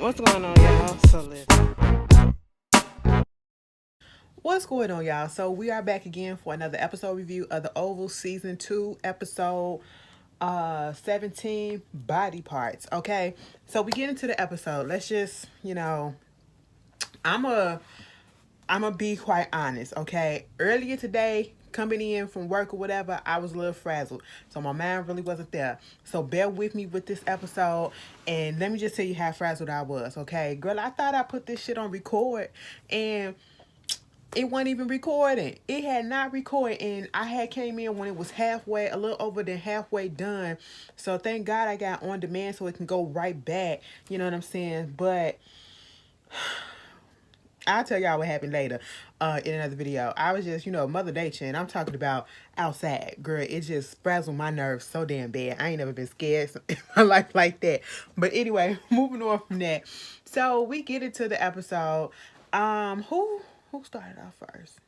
What's going on, y'all? What's going on, y'all? So we are back again for another episode review of the Oval Season 2, episode 17, Body Parts. Okay. So we get into the episode. Let's just, I'm a I'm gonna be quite honest, okay? Earlier today, coming in from work or whatever, I was a little frazzled. So my mind really wasn't there. So bear with me with this episode and let me just tell you how frazzled I was, okay? Girl, I thought I put this shit on record and it wasn't even recording. It had not recorded, and I had came in when it was halfway, a little over than halfway done. So thank God I got on demand so it can go right back. You know what I'm saying? But I'll tell y'all what happened later in another video. I was just, Mother Nature, and I'm talking about outside. Girl, it just frazzled my nerves so damn bad. I ain't never been scared in my life like that. But anyway, moving on from that. So we get into the episode. Who started off first?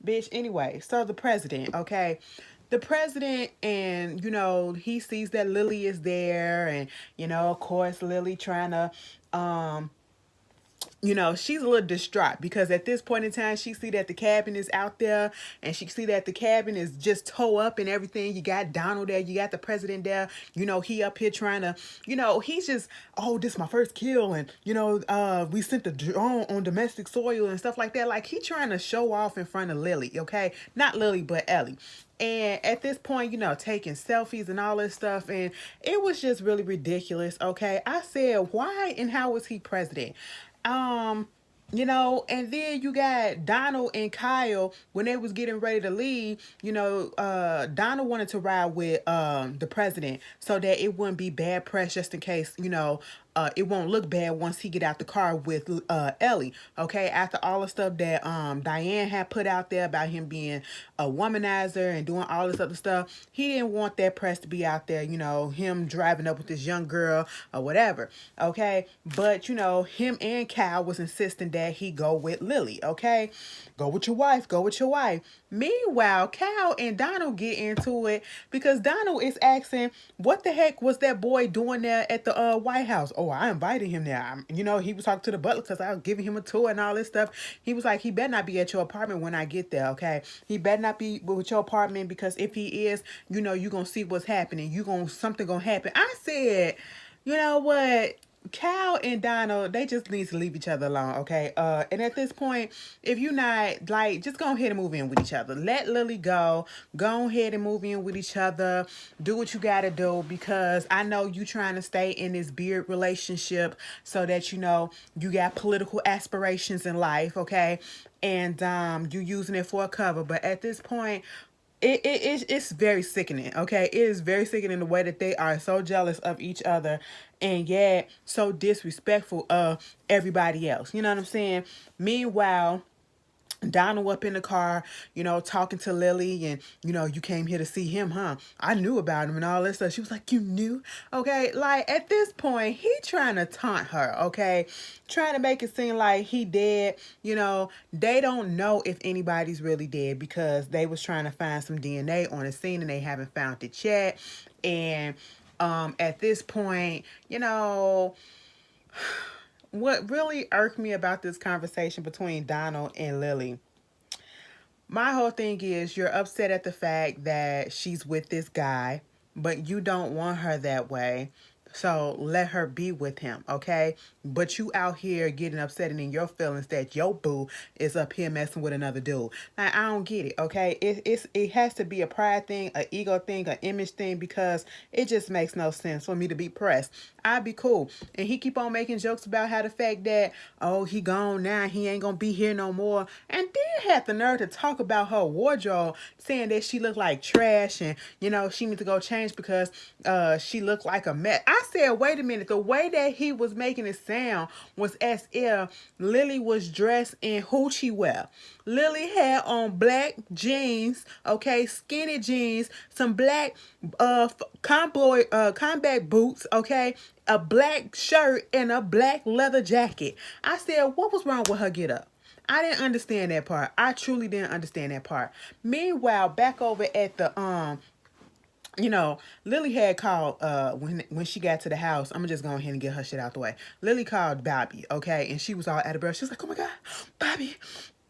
Bitch, anyway, so the president, okay? The president, and he sees that Lily is there, and of course Lily trying to she's a little distraught because at this point in time, she see that the cabin is out there and she see that the cabin is just towed up and everything. You got Donald there, you got the president there. He up here trying to, he's just, oh, this is my first kill. And, we sent the drone on domestic soil and stuff like that. Like he trying to show off in front of Lily, okay? Not Lily, but Ellie. And at this point, taking selfies and all this stuff. And it was just really ridiculous, okay? I said, why and how was he president? Um, and then you got Donald and Kyle when they was getting ready to leave. Donald wanted to ride with the president so that it wouldn't be bad press, just in case it won't look bad once he get out the car with Ellie. Okay, after all the stuff that Diane had put out there about him being a womanizer and doing all this other stuff, he didn't want that press to be out there. Him driving up with this young girl or whatever. Okay, but him and Cal was insisting that he go with Lily. Okay, go with your wife. Go with your wife. Meanwhile, Cal and Donald get into it because Donald is asking, "What the heck was that boy doing there at the White House?" Oh, I invited him there. He was talking to the butler because I was giving him a tour and all this stuff. He was like, "He better not be at your apartment when I get there, okay? He better not be with your apartment because if he is, you gonna see what's happening. Something gonna happen." I said, you know what? Cal and Donald, they just need to leave each other alone, okay? And at this point, if you're not, like, just go ahead and move in with each other. Let Lily go. Go ahead and move in with each other. Do what you gotta do because I know you trying to stay in this beard relationship so that, you got political aspirations in life, okay? And you using it for a cover. But at this point, it's very sickening, okay? It is very sickening the way that they are so jealous of each other and yet so disrespectful of everybody else. You know what I'm saying? Meanwhile, Donald up in the car, talking to Lily, and you came here to see him, huh? I knew about him and all this stuff. She was like, "You knew?" Okay, like at this point, he trying to taunt her, okay, trying to make it seem like he dead. They don't know if anybody's really dead because they was trying to find some DNA on the scene and they haven't found it yet. And at this point, what really irked me about this conversation between Donald and Lily, my whole thing is you're upset at the fact that she's with this guy, but you don't want her that way. So let her be with him, okay? But you out here getting upset and in your feelings that your boo is up here messing with another dude. Now, I don't get it, okay? It has to be a pride thing, an ego thing, an image thing, because it just makes no sense for me to be pressed. I'd be cool. And he keep on making jokes about how the fact that, oh, he gone now, he ain't gonna be here no more. And then had the nerve to talk about her wardrobe, saying that she looked like trash and, she need to go change because she looked like a mess. I said, wait a minute, the way that he was making it sound was as if Lily was dressed in hoochie wear. Lily had on black jeans, okay, skinny jeans, some black combat boots, okay, a black shirt, and a black leather jacket. I said, what was wrong with her get up? I didn't understand that part. I truly didn't understand that part. Meanwhile, back over at the Lily had called when she got to the house. I'm gonna just go ahead and get her shit out the way. Lily called Bobby, okay, and she was all out of breath. She was like, "Oh my god, Bobby,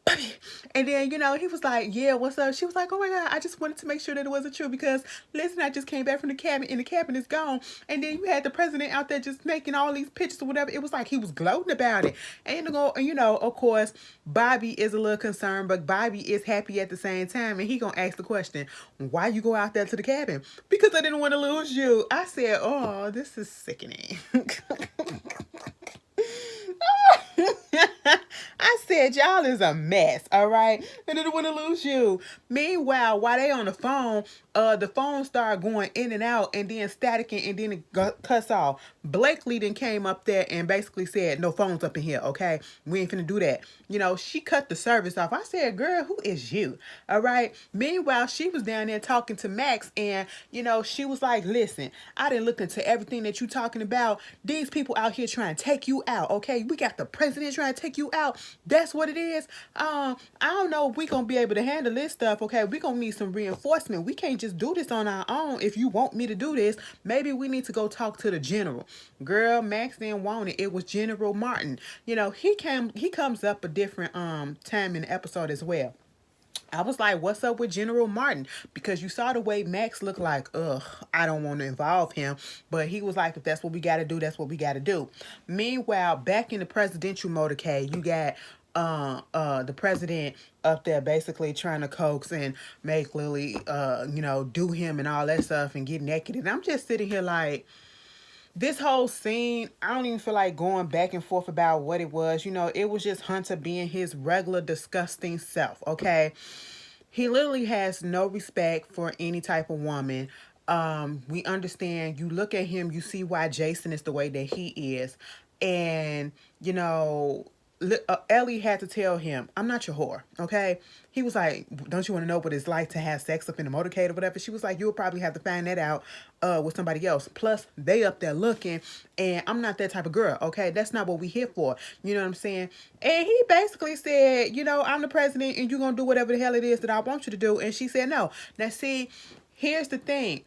Bobby," and then he was like, "Yeah, what's up?" She was like, "Oh my god, I just wanted to make sure that it wasn't true because listen, I just came back from the cabin and the cabin is gone, and then you had the president out there just making all these pictures or whatever." It was like he was gloating about it, and of course, Bobby is a little concerned, but Bobby is happy at the same time, and he gonna ask the question, "Why you go out there to the cabin?" "Because I didn't want to lose you." I said, "Oh, this is sickening." I said, y'all is a mess, all right? And I didn't want to lose you. Meanwhile, while they on the phone started going in and out and then staticking and then it cuts off. Blakely then came up there and basically said, "No phones up in here, okay? We ain't finna do that." She cut the service off. I said, "Girl, who is you?" All right? Meanwhile, she was down there talking to Max and, she was like, "Listen, I didn't look into everything that you talking about. These people out here trying to take you out, okay? We got the president trying to take you out. That's what it is. I don't know if we gonna be able to handle this stuff, okay? We gonna need some reinforcement. We can't just do this on our own. If you want me to do this, maybe we need to go talk to the general." Girl, Max didn't want it. It was General Martin. He comes up a different time in the episode as well. I was like, "What's up with General Martin?" Because you saw the way Max looked like, ugh, I don't want to involve him. But he was like, "If that's what we got to do, that's what we got to do." Meanwhile, back in the presidential motorcade, you got the president up there basically trying to coax and make Lily do him and all that stuff and get naked. And I'm just sitting here like, this whole scene, I don't even feel like going back and forth about what it was. It was just Hunter being his regular disgusting self, okay? He literally has no respect for any type of woman. We understand, you look at him, you see why Jason is the way that he is. And, Ellie had to tell him, "I'm not your whore," okay? He was like, "Don't you want to know what it's like to have sex up in the motorcade or whatever?" She was like, "You'll probably have to find that out with somebody else. Plus, they up there looking, and I'm not that type of girl, okay? That's not what we here for." You know what I'm saying? And he basically said, "I'm the president, and you're going to do whatever the hell it is that I want you to do." And she said, "No." Now, see, here's the thing.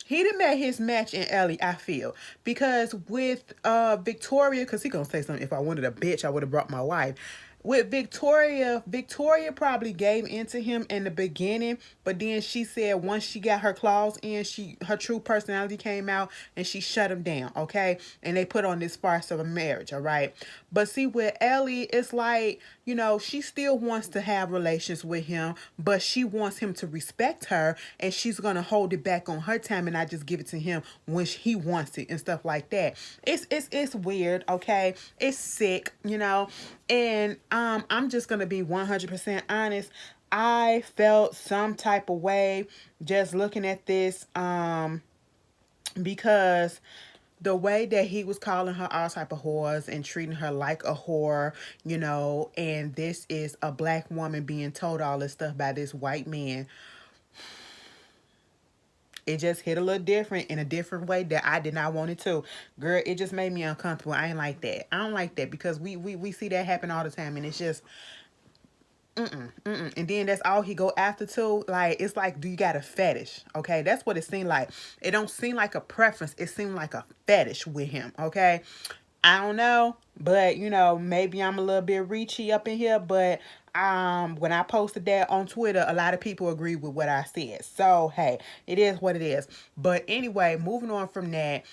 He done met his match in Ellie, I feel. Because with Victoria, because he gonna say something, "If I wanted a bitch, I would have brought my wife." With Victoria probably gave into him in the beginning, but then she said once she got her claws in, her true personality came out and she shut him down, okay? And they put on this farce of a marriage, all right? But see, with Ellie, it's like, she still wants to have relations with him, but she wants him to respect her, and she's gonna hold it back on her time and not just give it to him when he wants it and stuff like that. It's weird, okay? It's sick, and I'm just gonna be 100% honest. I felt some type of way just looking at this because the way that he was calling her all type of whores and treating her like a whore, and this is a black woman being told all this stuff by this white man. It just hit a little different in a different way that I did not want it to. Girl, it just made me uncomfortable. I ain't like that. I don't like that because we see that happen all the time, and it's just and then that's all he go after too. Like, it's like, do you got a fetish? Okay, that's what it seemed like. It don't seem like a preference. It seemed like a fetish with him. Okay, I don't know, but maybe I'm a little bit reachy up in here. But when I posted that on Twitter, a lot of people agreed with what I said. So hey, it is what it is. But anyway, moving on from that,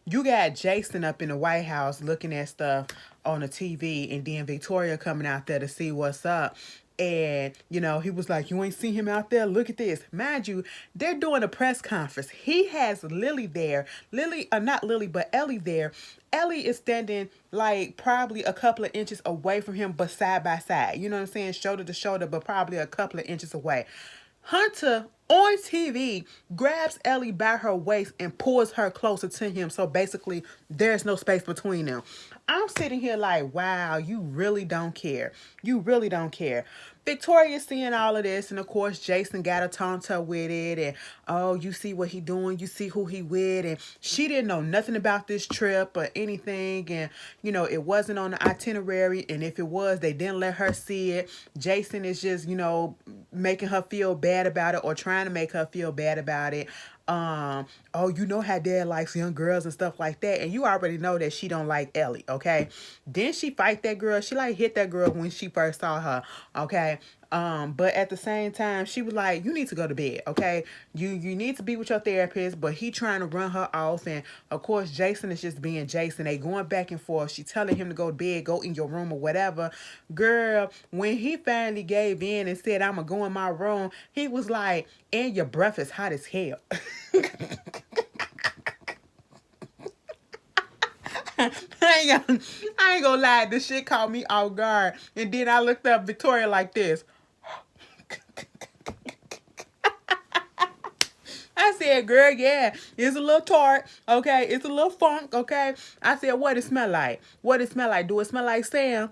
you got Jason up in the White House looking at stuff on the TV, and then Victoria coming out there to see what's up. And, he was like, "You ain't seen him out there? Look at this." Mind you, they're doing a press conference. He has Lily there. Not Lily, but Ellie there. Ellie is standing like probably a couple of inches away from him, but side by side. You know what I'm saying? Shoulder to shoulder, but probably a couple of inches away. Hunter on TV, grabs Ellie by her waist and pulls her closer to him. So basically, there's no space between them. I'm sitting here like, wow, you really don't care. You really don't care. Victoria's seeing all of this, and of course, Jason got a taunt her with it, and oh, you see what he doing, you see who he with, and she didn't know nothing about this trip or anything, and it wasn't on the itinerary, and if it was, they didn't let her see it. Jason is just, making her feel bad about it or trying to make her feel bad about it. Oh, you know how dad likes young girls and stuff like that, and you already know that she don't like Ellie, okay? Then she fight that girl. She like hit that girl when she first saw her, okay? But at the same time, she was like, you need to go to bed, okay? You need to be with your therapist, but he trying to run her off, and of course, Jason is just being Jason. They going back and forth. She telling him to go to bed, go in your room or whatever. Girl, when he finally gave in and said, I'm gonna go in my room, he was like, and your breath is hot as hell. I ain't gonna lie, this shit caught me off guard. And then I looked up Victoria like this. I said, girl, yeah, it's a little tart, okay? It's a little funk, okay? I said, what it smell like? What it smell like? Do it smell like Sam?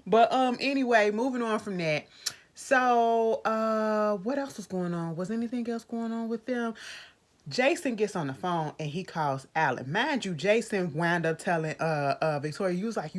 But anyway, moving on from that. So what else was going on? Was anything else going on with them? Jason gets on the phone and he calls Alan. Mind you, Jason wound up telling Victoria, you was like,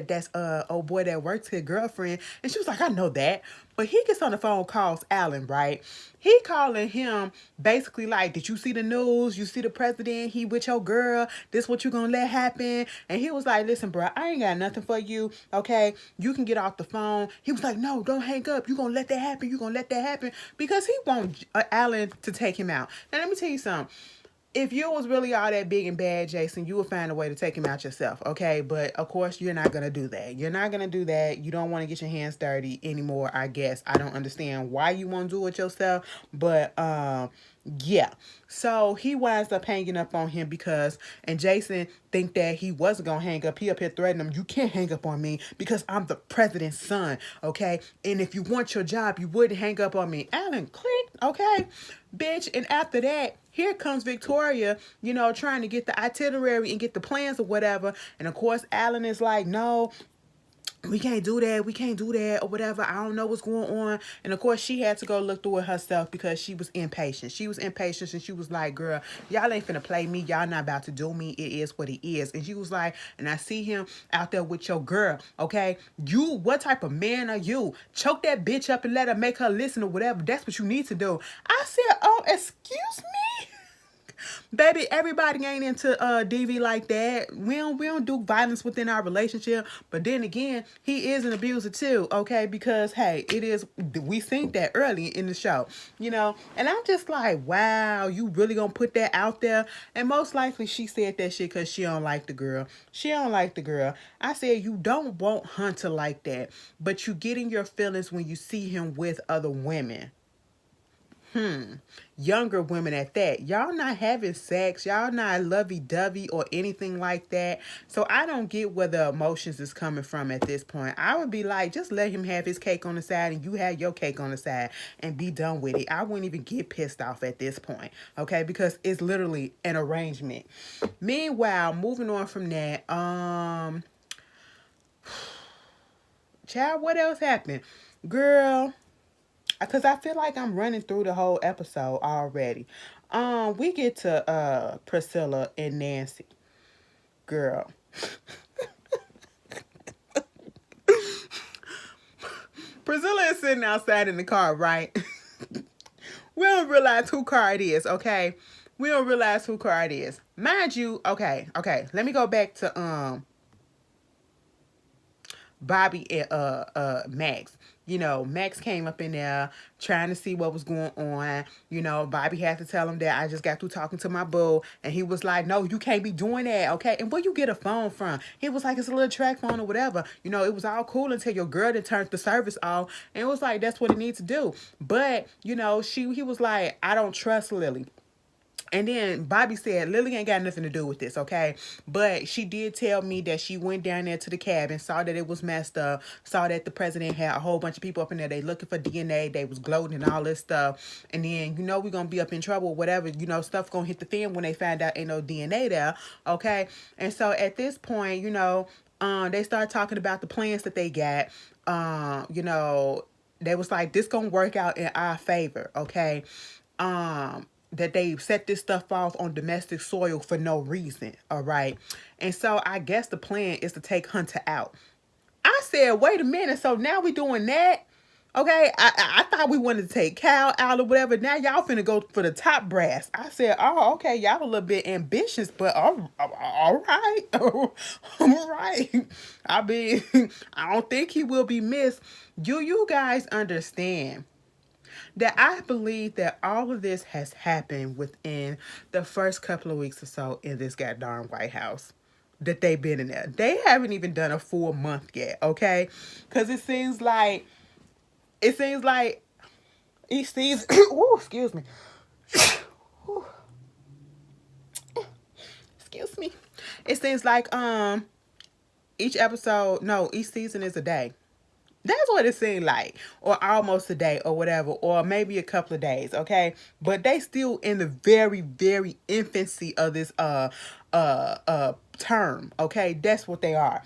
that's old boy that works here, girlfriend. And she was like, I know that. But he gets on the phone, calls Alan, right? He calling him basically like, did you see the news? You see the president? He with your girl. This what you gonna let happen? And he was like, listen, bro, I ain't got nothing for you. Okay, you can get off the phone. He was like, no, don't hang up. You gonna let that happen? You gonna let that happen? Because he want Alan to take him out. Now let me tell you something. If you was really all that big and bad, Jason, you would find a way to take him out yourself, okay? But, of course, you're not going to do that. You're not going to do that. You don't want to get your hands dirty anymore, I guess. I don't understand why you want to do it yourself, but, yeah. So, he winds up hanging up on him and Jason think that he wasn't going to hang up. He up here threatening him, you can't hang up on me because I'm the president's son, okay? And if you want your job, you wouldn't hang up on me. Alan clicked, okay? Bitch, and after that, here comes Victoria, trying to get the itinerary and get the plans or whatever. And of course, Alan is like, no, we can't do that. We can't do that or whatever. I don't know what's going on. And of course, she had to go look through it herself because she was impatient. She was impatient and she was like, girl, y'all ain't finna play me. Y'all not about to do me. It is what it is. And she was like, and I see him out there with your girl, okay? What type of man are you? Choke that bitch up and let her make her listen or whatever. That's what you need to do. I said, oh, excuse me? Baby, everybody ain't into DV like that. We don't do violence within our relationship. But then again, he is an abuser too, okay? Because hey, we seen that early in the show, And I'm just like, wow, you really gonna put that out there? And most likely she said that shit because she don't like the girl. She don't like the girl. I said you don't want Hunter like that, but you get in your feelings when you see him with other women. Younger women at that. Y'all not having sex. Y'all not lovey-dovey or anything like that. So I don't get where the emotions is coming from at this point. I would be like, just let him have his cake on the side and you have your cake on the side and be done with it. I wouldn't even get pissed off at this point. Okay? Because it's literally an arrangement. Meanwhile, moving on from that, child, what else happened? Girl, because I feel like I'm running through the whole episode already. We get to Priscilla and Nancy. Girl. Priscilla is sitting outside in the car, right? We don't realize who car it is, okay? We don't realize who car it is. Mind you, okay. Let me go back to Bobby and Max. Max came up in there trying to see what was going on. Bobby had to tell him that I just got through talking to my boo. And he was like, no, you can't be doing that, okay? And where you get a phone from? He was like, it's a little track phone or whatever. It was all cool until your girl that turned the service off. And it was like, that's what he needs to do. But, he was like, I don't trust Lily. And then Bobby said, Lily ain't got nothing to do with this, okay? But she did tell me that she went down there to the cabin, saw that it was messed up, saw that the president had a whole bunch of people up in there. They looking for DNA. They was gloating and all this stuff. And then, we're going to be up in trouble, whatever. Stuff going to hit the fan when they find out ain't no DNA there, okay? And so at this point, they started talking about the plans that they got. They was like, this going to work out in our favor, okay? That they set this stuff off on domestic soil for no reason, all right? And so I guess the plan is to take Hunter out. I said, wait a minute, so now we doing that? Okay, I thought we wanted to take Cal out or whatever. Now y'all finna go for the top brass. I said, oh, okay, y'all a little bit ambitious, but all right. All right. I mean, I don't think he will be missed. Do you guys understand that I believe that all of this has happened within the first couple of weeks or so in this goddamn White House that they've been in there? They haven't even done a full month yet, okay? Because it seems like each season, ooh, excuse me. Excuse me. It seems like each season is a day. That's what it seemed like, or almost a day, or whatever, or maybe a couple of days, okay? But they still in the very, very infancy of this term, okay? That's what they are,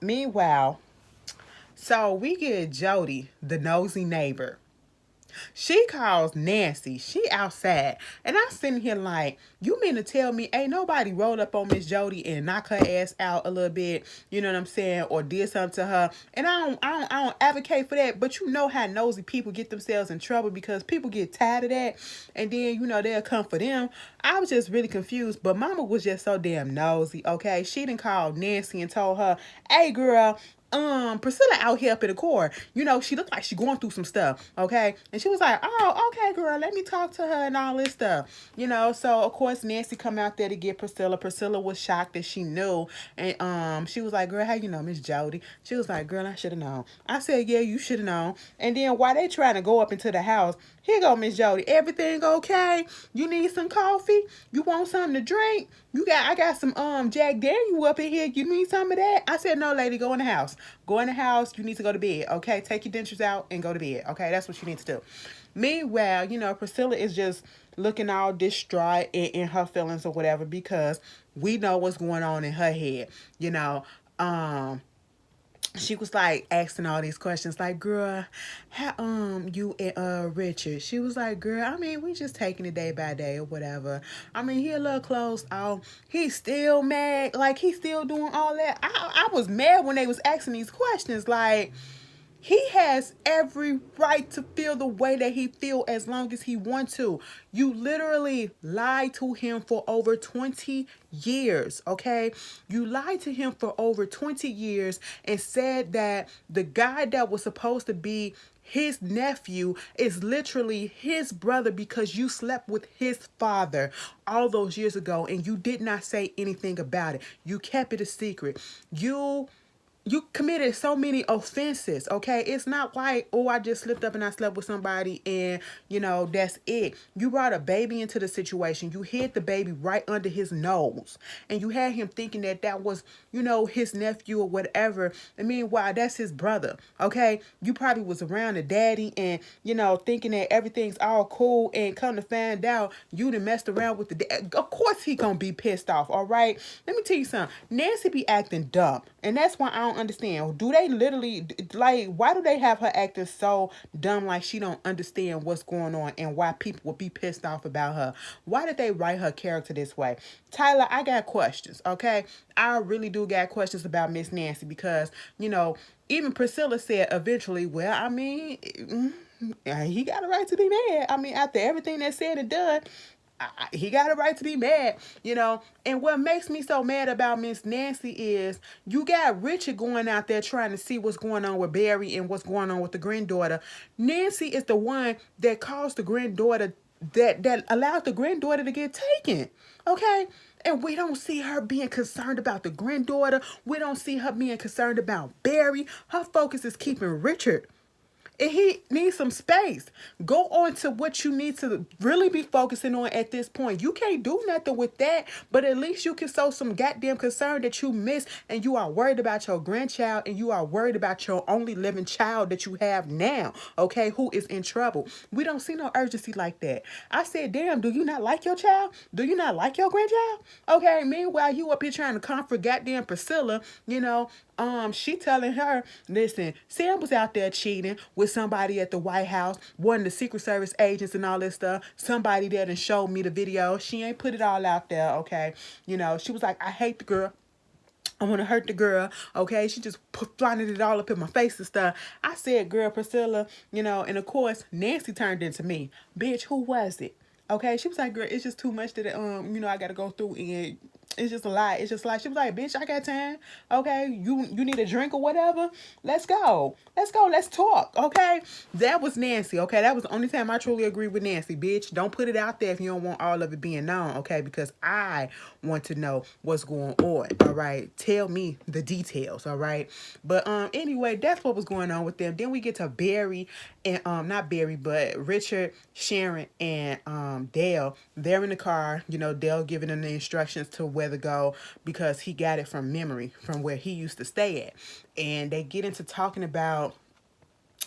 Meanwhile, so we get Jody, the nosy neighbor. She calls Nancy. She outside. And I'm sitting here like, you mean to tell me ain't nobody rolled up on Miss Jody and knock her ass out a little bit, you know what I'm saying, or did something to her? And I don't advocate for that, but you know how nosy people get themselves in trouble because people get tired of that, and then they'll come for them. I was just really confused, but Mama was just so damn nosy. Okay, she done called Nancy and told her, "Hey, girl, Priscilla out here up in the core. She looked like she going through some stuff, okay?" And she was like, "Oh, okay, girl, let me talk to her and all this stuff." So of course Nancy come out there to get Priscilla. Priscilla was shocked that she knew. And she was like, "Girl, how you know Miss Jody?" She was like, "Girl, I should have known." I said, "Yeah, you should have known." And then while they trying to go up into the house, here go Miss Jody. "Everything okay? You need some coffee? You want something to drink? I got some Jack Daniel up in here. You need some of that?" I said, "No, lady, go in the house. Go in the house. You need to go to bed, okay? Take your dentures out and go to bed, okay? That's what you need to do." Meanwhile, Priscilla is just looking all distraught in her feelings or whatever because we know what's going on in her head. She was like asking all these questions like, "Girl, how you and Richard?" She was like, "Girl, I mean, we just taking it day by day or whatever. I mean, he a little close off. He's still mad, like he's still doing all that." I was mad when they was asking these questions. Like, he has every right to feel the way that he feel as long as he wants to. You literally lied to him for over 20 years, okay? You lied to him for over 20 years and said that the guy that was supposed to be his nephew is literally his brother because you slept with his father all those years ago and you did not say anything about it. You kept it a secret. You committed so many offenses, okay? It's not like, oh, I just slipped up and I slept with somebody and, that's it. You brought a baby into the situation. You hid the baby right under his nose. And you had him thinking that was, his nephew or whatever. And meanwhile, that's his brother, okay? You probably was around the daddy and, thinking that everything's all cool, and come to find out you done messed around with the dad. Of course he gonna be pissed off, all right? Let me tell you something. Nancy be acting dumb. And that's why I don't understand. Do they literally, like, why do they have her acting so dumb, like she don't understand what's going on and why people would be pissed off about her? Why did they write her character this way? Tyler, I got questions, okay? I really do got questions about Miss Nancy because, even Priscilla said eventually, well, I mean, he got a right to be mad. I mean, after everything that's said and done, he got a right to be mad, And what makes me so mad about Miss Nancy is you got Richard going out there trying to see what's going on with Barry and what's going on with the granddaughter. Nancy is the one that caused the granddaughter, that allowed the granddaughter to get taken, okay? And we don't see her being concerned about the granddaughter. We don't see her being concerned about Barry. Her focus is keeping Richard. And he needs some space. Go on to what you need to really be focusing on at this point. You can't do nothing with that, but at least you can show some goddamn concern that you miss, and you are worried about your grandchild, and you are worried about your only living child that you have now, okay, who is in trouble. We don't see no urgency like that. I said, damn, do you not like your child? Do you not like your grandchild? Okay, meanwhile, you up here trying to comfort goddamn Priscilla, she telling her, listen, Sam was out there cheating with somebody at the White House, one of the Secret Service agents and all this stuff. Somebody there done showed me the video. She ain't put it all out there, okay? She was like, I hate the girl. I want to hurt the girl, okay? She just flaunted it all up in my face and stuff. I said, girl, Priscilla, and of course, Nancy turned into me. Bitch, who was it? Okay, she was like, girl, it's just too much that, I got to go through, and it's just a lot. It's just like, she was like, bitch, I got time. Okay, you need a drink or whatever? Let's go. Let's go. Let's talk, okay? That was Nancy, okay? That was the only time I truly agree with Nancy, bitch. Don't put it out there if you don't want all of it being known, okay? Because I want to know what's going on, all right? Tell me the details, all right? But anyway, that's what was going on with them. Then we get to Barry and not Barry, but Richard, Sharon, and Dale. They're in the car, Dale giving them the instructions to where to go because he got it from memory from where he used to stay at. And they get into talking about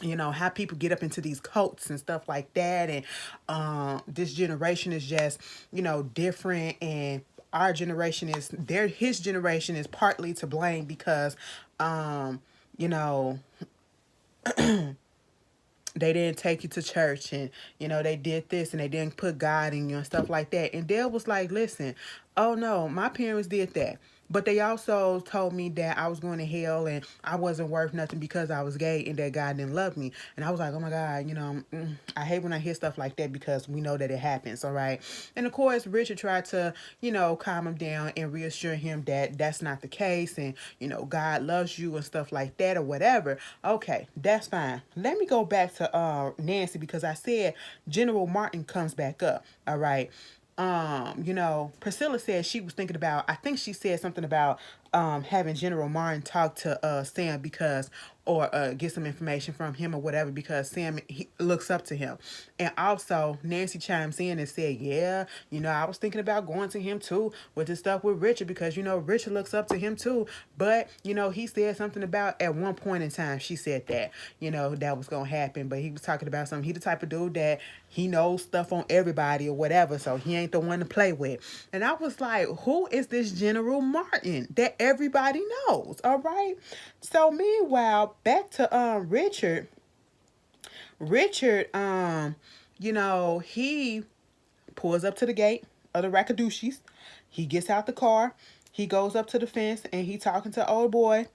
how people get up into these cults and stuff like that, and this generation is just different, and our generation is his generation is partly to blame because you know they didn't take you to church, and they did this and they didn't put God in you and stuff like that. And Dale was like, listen, oh no, my parents did that, but they also told me that I was going to hell and I wasn't worth nothing because I was gay and that God didn't love me. And I was like, oh my God, I hate when I hear stuff like that because we know that it happens, all right? And of course, Richard tried to, calm him down and reassure him that that's not the case, and, God loves you and stuff like that or whatever. Okay, that's fine. Let me go back to Nancy, because I said General Martin comes back up, all right? Priscilla said she was thinking about, I think she said something about having General Martin talk to Sam because, or get some information from him or whatever, because Sam, he looks up to him. And also Nancy chimes in and said, yeah, I was thinking about going to him too with this stuff with Richard, because Richard looks up to him too. But he said something about, at one point in time she said that that was gonna happen, but he was talking about something. He the type of dude that he knows stuff on everybody or whatever, so he ain't the one to play with. And I was like, who is this General Martin that everybody knows? All right. So meanwhile, back to Richard. Richard, he pulls up to the gate of the Rackadooshies. He gets out the car. He goes up to the fence and he talking to old boy.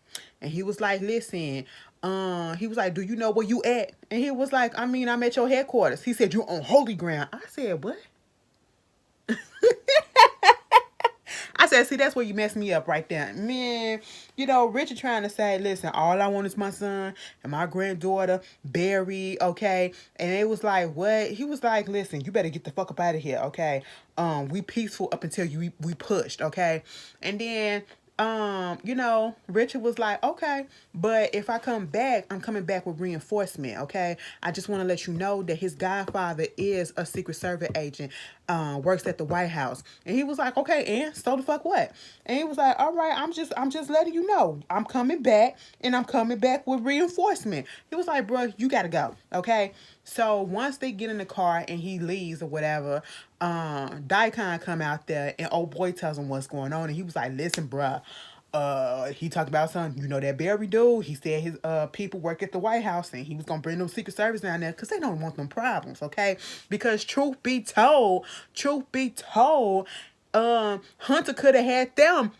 And he was like, listen, he was like, do you know where you at? And he was like, I'm at your headquarters. He said, you're on holy ground. I said, what? I said, see, that's where you messed me up right there. Man, Richard trying to say, listen, all I want is my son and my granddaughter, Barry, okay? And it was like, what? He was like, listen, you better get the fuck up out of here, okay? We peaceful up until we pushed, okay? And then Richard was like, okay, but if I come back, I'm coming back with reinforcement, okay? I just want to let you know that his godfather is a Secret Service agent, works at the White House. And he was like, okay, and so the fuck what? And he was like, all right, I'm just letting you know, I'm coming back, and I'm coming back with reinforcement. He was like, bro, you gotta go, okay? So once they get in the car and he leaves or whatever, Daikon come out there and old boy tells him what's going on. And he was like, listen, bruh, he talked about something, that Barry dude, he said his people work at the White House and he was gonna bring them Secret Service down there because they don't want them problems, okay? Because truth be told, Hunter could have had them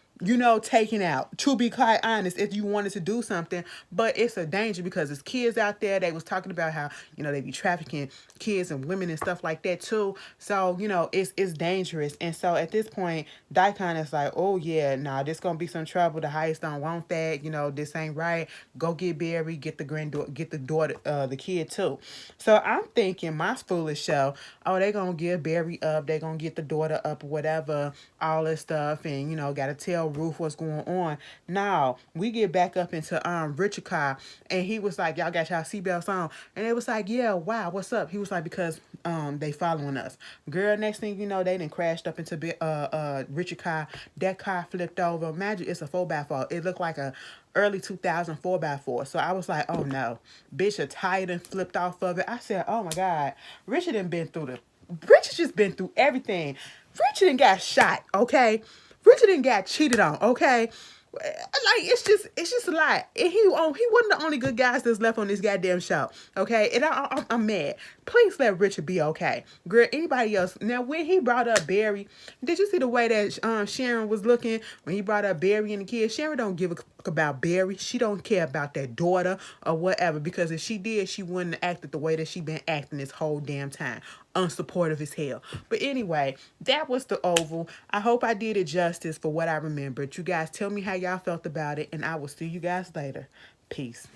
taken out, to be quite honest, if you wanted to do something. But it's a danger because there's kids out there. They was talking about how, they be trafficking kids and women and stuff like that too. So, it's dangerous. And so at this point, Daikon is like, oh yeah, nah, this gonna be some trouble. The Heights don't want that. This ain't right. Go get Barry, get the granddaughter, get the daughter, the kid too. So I'm thinking, my foolish show, oh, they gonna give Barry up. They gonna get the daughter up or whatever, all this stuff. And, gotta tell know, Ruth, what's going on. Now we get back up into Richard car, and he was like, y'all got y'all seatbelts on, and it was like, yeah, wow, what's up? He was like, because they following us. Girl, next thing you know, they done crashed up into Richard car. That car flipped over. Imagine it's a 4x4. It looked like a early 2000 4x4. So I was like, oh no, bitch, a tire done flipped off of it. I said, oh my God, Richard done been through Richard just been through everything. Richard done got shot, okay? Richard done got cheated on, okay? Like it's just a lot. And he wasn't the only good guys that's left on this goddamn show, okay? And I'm mad. Please let Richard be okay, girl. Anybody else? Now when he brought up Barry, did you see the way that Sharon was looking when he brought up Barry and the kids? Sharon don't give a fuck about Barry. She don't care about that daughter or whatever, because if she did, she wouldn't have acted the way that she been acting this whole damn time. Unsupportive as hell. But anyway, that was the Oval. I hope I did it justice for what I remembered. You guys tell me how y'all felt about it, and I will see you guys later. Peace.